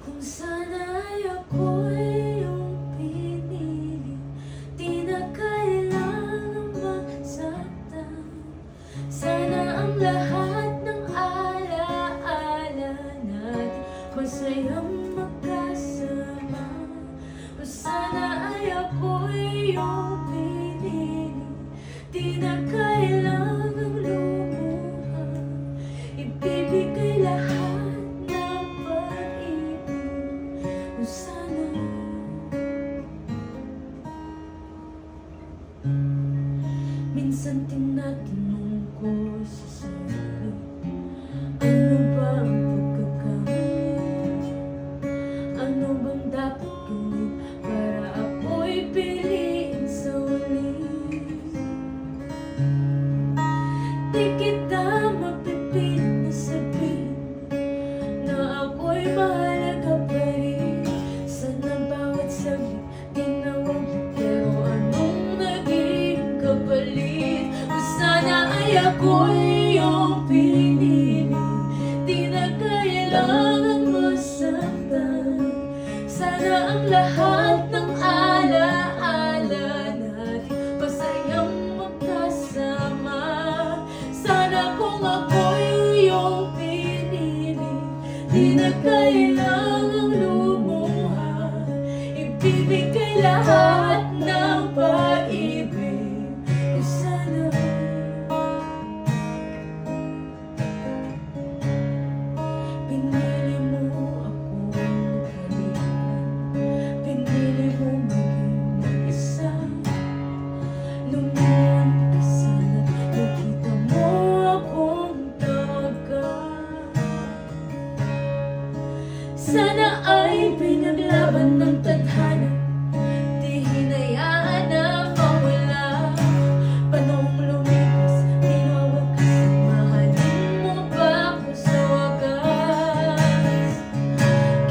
Kung sana'y ako'y iyong pinili, di na kailangang masaktan. Sana ang lahat ng alaala natin masayang magkasama. Kung sana ay ako'y iyong pinili, di na kailangang lumuha. Ibibigay lahat ng pag-ibig. Kung sana minsan tinatanong ko sa sarili, ano ba ang pagkakamali? Ano bang dapat gawin para ako'y piliin sa uli? Di kita mapipilit na sabihin na ako'y mahalaga pa rin. Sana bawat saglit ginawa mo, pero anong naging kapalit? Kung sana ay ako'y iyong pinili, di na kailangan masaktan. Sana ang lahat ng alaala natin masayang magkasama. Sana kung ako'y iyong pinili, di na kailangang lumuha. Ibibigay lahat ng pag-ibig. Kung sana pinili mo akong kaibigan, pinili mo maging mag-isa. Lumuhan ka sana, nakita mo akong tawagan. Sana ay pinaglaban ng tadhana, di hinayaan na mawala. Panahong lumipas, di na wakas, mahalin mo ba ako sa wagas?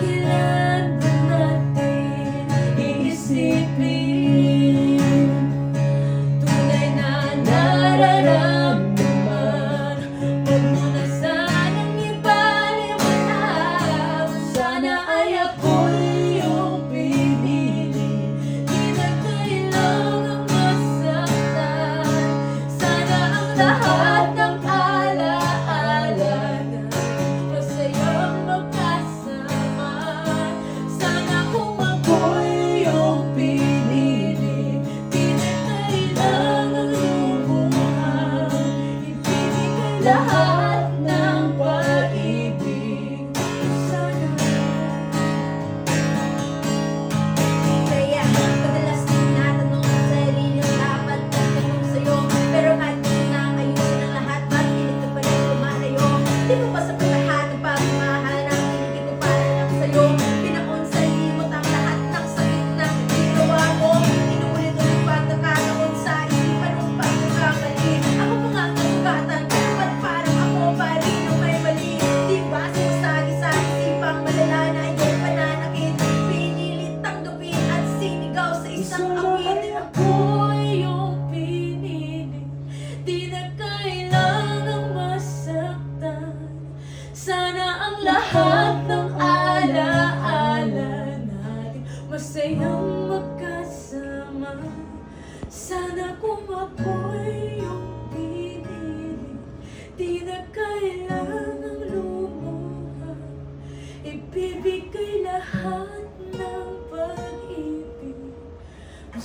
Kailan ba natin iisipin tunay na nararamdaman? Huwag mo na sanang ipaliwanag. Sana ay ako'y iyong pinili, di na kailangang masaktan. Sana ang lahat ng alaala natin masayang magkasama. Sana kung ako'y iyong pinili, di na kailangang lumuha. Ibibigay lahat ng pag-ibig. Sana Kaya madalas tinatanong sa sarili yung dapat magtanong sa'yo. Pero kahit gusto na ayusin ang lahat, ba't pilit ka pa rin lumalayo? Di mo ba sapat lahat ng pagmamahal na pinigay ko para lang sa'yo? Pinakon sa limot ang lahat ng sakit na ginawa mo. Inuulit-ulit pagkakataon sa isipan mong pagkakamali. Ako pa nga ang nagkatan, pero ba't parang ako pa rin ang may mali? Di ba sumasagi sa isipang malala na iyong pananakit? Pinilit tanggapin at sinigaw sa isang sana awit. ay ako'y iyong pinili, di na kailangang masaktan. Sana ang lahat ng alaala natin masayang magkasama. Sana kung ako'y iyong pinili, di na kailangang lumuha. Ibibigay lahat ng pag-ibig. Kung